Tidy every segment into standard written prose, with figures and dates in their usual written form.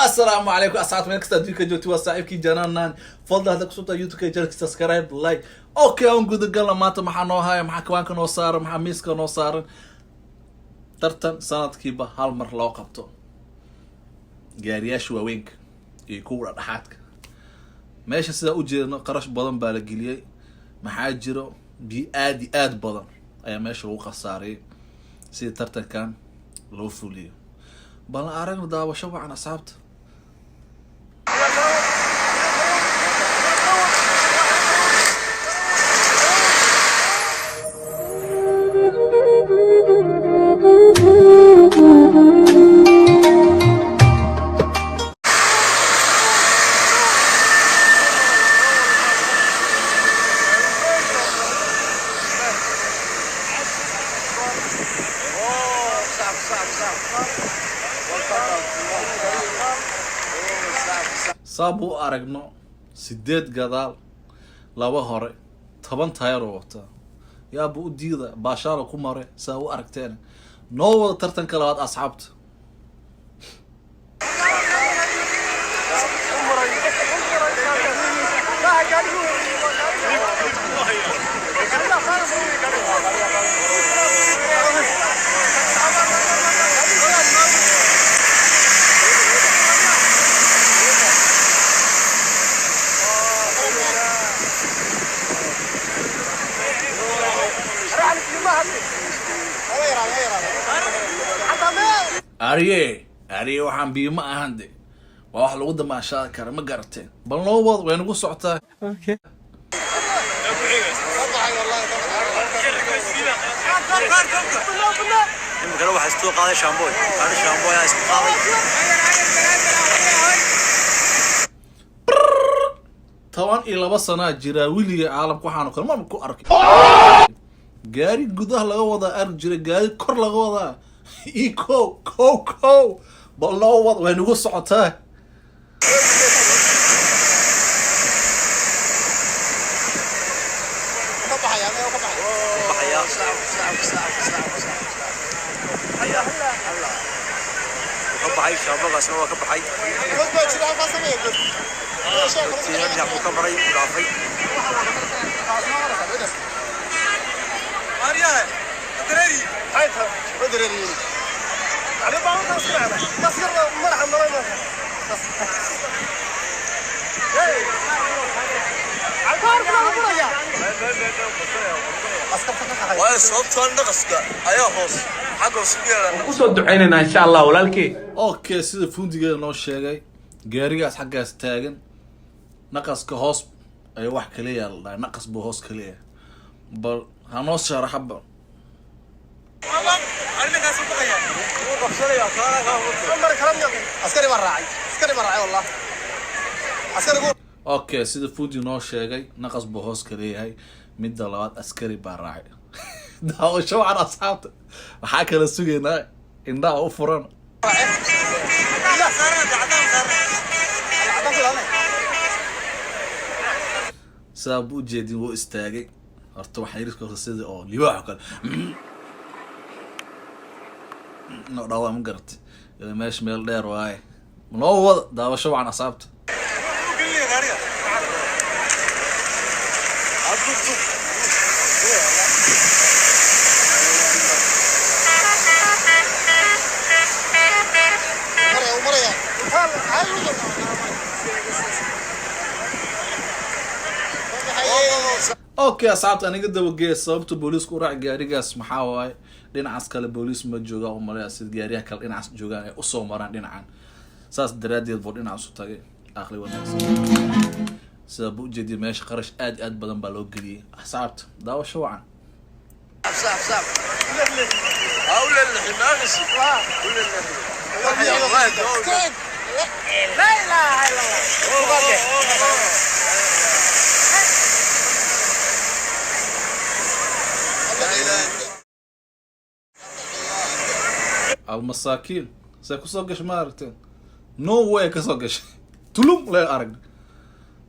السلام عليكم أصحاب من كسر ديك جوتي وصاحب كي جنان فضل هذا كسوتا يوتيوب كي سبسكرايب لايك أوكي أون جود قال ما تم حنو هاي مع كوان كانوا صار مع ميس كانوا صار ترتن سنة كيبا هالمر لو قبته جارياش ووينك يكون رحاتك ماشي سيدا أوجينا قرش بدن بالجلية محاجره بيأدي آد بدن أي ماشي لو قصاري سيدا ترتن كان لو فوليه بل أرجع دعوة شو عن أصحابته صابو أرجنا سديت جدال لوا هراء طبعا تاير وقتها يا أبو ديدا باشارة كمرة ساو أركتين نو ترتن كلامات أصحابته أريه وحن بيما عندي واحد لود ما شاكر ما قرتين بالنوض وين قص عطاه أوكي يمكن أروح أستوق هذا شامبو هذا شامبو يا استقاضي طبعا إلى بصنا جراويلي عالم كوحانو كل ما بكو أركي جاري جوده لغوضة أرجري جاري كر لغوضة إيكو كو بالنوض وين قص عطاه كبحي شامبو قاسمه كبحي يرجع كبري ورافي ماريا تدري حيتها تدري على بعض نسمعنا نسير مرحبا مرحبا اي عقار بلا بريا واي صوبتان دقسكا ايا هوس حق سجيرنا ku soo duceynayna insha Allah walaalkii اوكي sida fundigeeda noo sheegay gaarigaas xaggaas taagan naqaska hoos ay wax kale yaal naqas buu hoos kale yahay bal hanoo sharaxaba arrinkaas u baqaya oo qabsanaya kaana mar kale askari marraacay wallah askari اوكي sida fundi noo sheegay naqas buu hoos kale yahay midda labaad askari baa raacay daawasho aan asxaabta waxaa kala sugaynaa indhaha u furan saa buu jeedin wuu istaagay horta waxaa yiriska sida oo libaax kale no dhawa ma garat meesh meel dheer waaye noo wada daawasho aan asxaabta اوكي اصعبت انا قد وجه صوبت بوليس كو راع gaarigaas maxaa waay dhinacaas kale booliis ma jooga oo malay sid gaariga kale dhinacaas joogaan ay u soo maraan dhinacan saas daraadeed buu dhinacaas u tagay aqli wanaagsan sida buu jeediyay meesha qarash aad badan baa loo geliyay asxaabta daawasho wacan صعب اقول الحماس كل لا اله الا الله المساكين سيكسوقش مارتين نو واي كسوقش تلوم لا ارق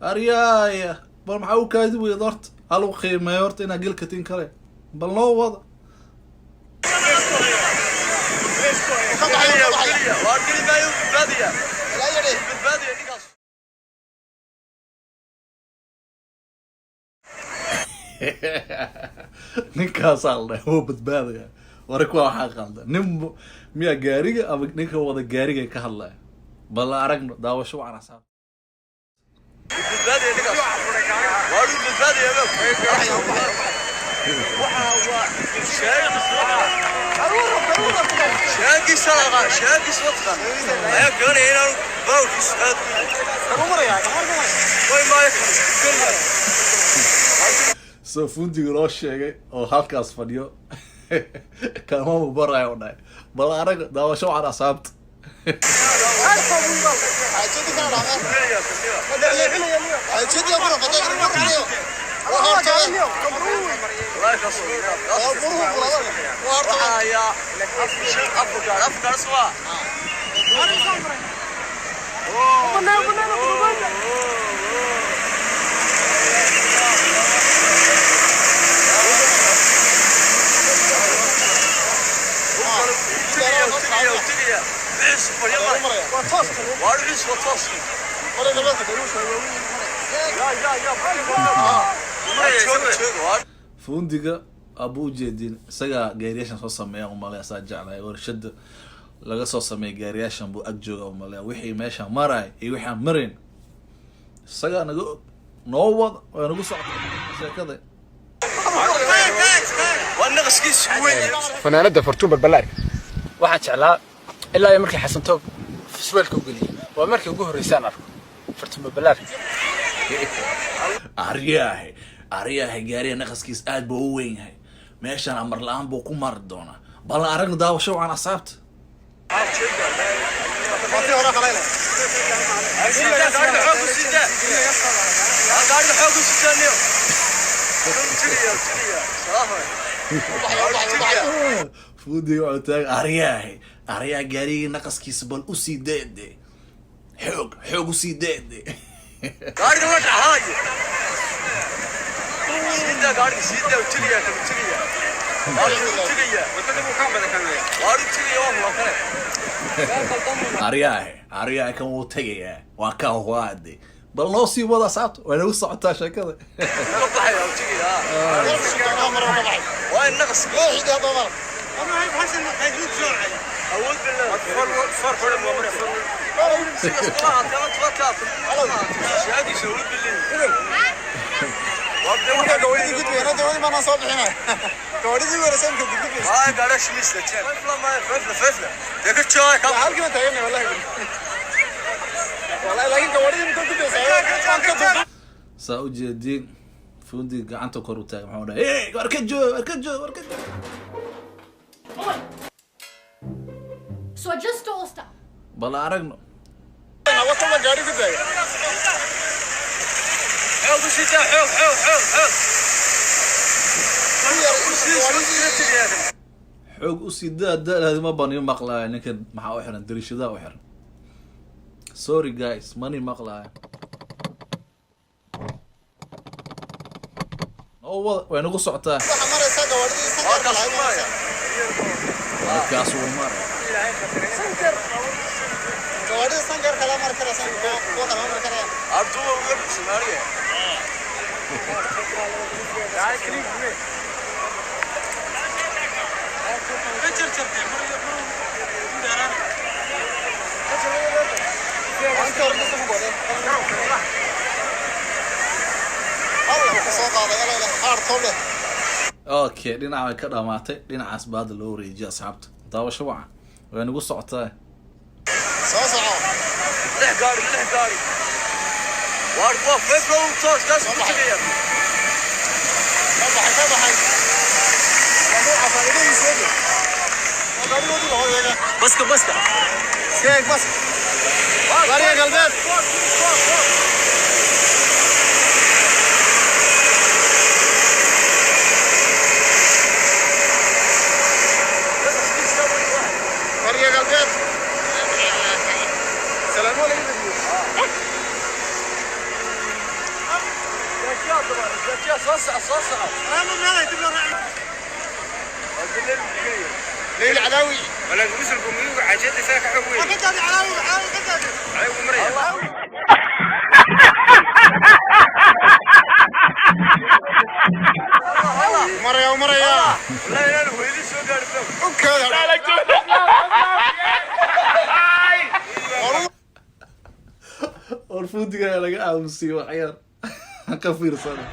اريايا بل maxaa u kaadi weedort hal u qiimeeyo horta ina gel katin kale bal noo wada ninkaasaa la dhahay wuu badbaadaya wari kuwa waxaa qalda nin miyaa gaariga ama ninka wada gaariga ka hadlaya bal aragno daawasho wacan asaab soo fundiga loo sheegay oo halkaas fadhiyo kama mubarayo dhahay bal arag daawasho wacan asaabta fundiga abu ujeedin isagaa gaariyaashan soo sameeya umaleya saa jeclahay warshada laga soo sameeya gaariyaashan buu ag jooga umaleya wixii meesha maray iyo wixii aan marayn isagaa naga noo wad waa nagu socda sheekada fanaanada fartuun balbalaar waxaan jeclaa ilaa markii xasan toob fisweelka u geliyay waa markii ugu horeysaan arko fartuun balbalaar aryahay gaariya naqaskiis aad buu u weyn yahay meeshan amar la-aan buu ku mari doonaa bal aragna daawasho wacan asaabta fundiga wuxuu taagay aryaha gaarigii naqaskiisa bal usii deede xoog usii deede aryaha kan wuu tagayaa waa ka waade bal noo sii wada saabto waa nagu socotaa sheekada saa ujeedin fundiga gacanta kor u taagay maxuu dhahay warka joog So I just stole stuff. bal aragno xoog usii daadaadi ma bani maqlaayo ninkan maxaa u xiran dariishadaha u xiran sorry guys mani maqlaayo oo wada way nagu socotaa halkaas wuu maray okay dhinaca way ka dhamaatay dhinacaas baa hadda loo wareejiyay asxaabta daawasho wacan way nagu socotaa بسكة سكيك بس طريق البيت طريق البيت سلام عليكم ليه العداوي ولا المسلم ميوق عجل ساك حوي كنت ابي على كنت على مريم مريم لا لا هو اللي سو قال اوكي orfudiga ayaa laga aamusiye waxyar ka fiirsana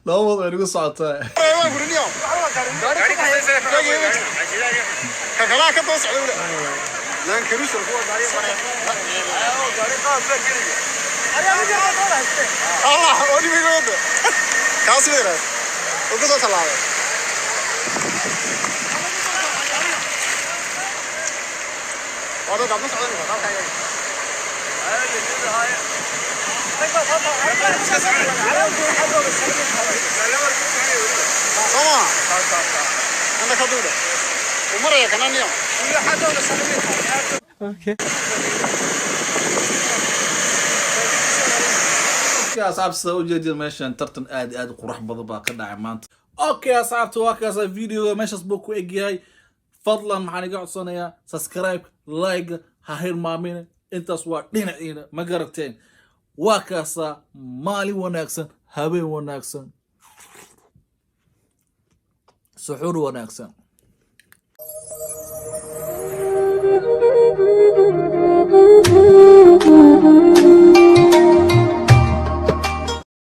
labad way nagu socotaa كلا كتو سعودة لان كروس القوة داري مريم داري قام بكري الله ودي بيقول كاسبيرة وكذا طلعه هذا قام سعودة ما قام كاي هاي اللي هاي أنا كدودة ومرة كمان يوم ولا حدا ولا سلمي اوكي أصحاب سووا ماشان ترتن آد قرح بضبا كدع مانت أوكي أصحاب تواكا فيديو ماشي سبوكو إجيهاي فضلا محاني قاعد صنايا سبسكرايب لايك هاهير مامين انت سوا دينا اينا ما قربتين واكاسا مالي وناكسن هابين وناكسن سحور وناكسن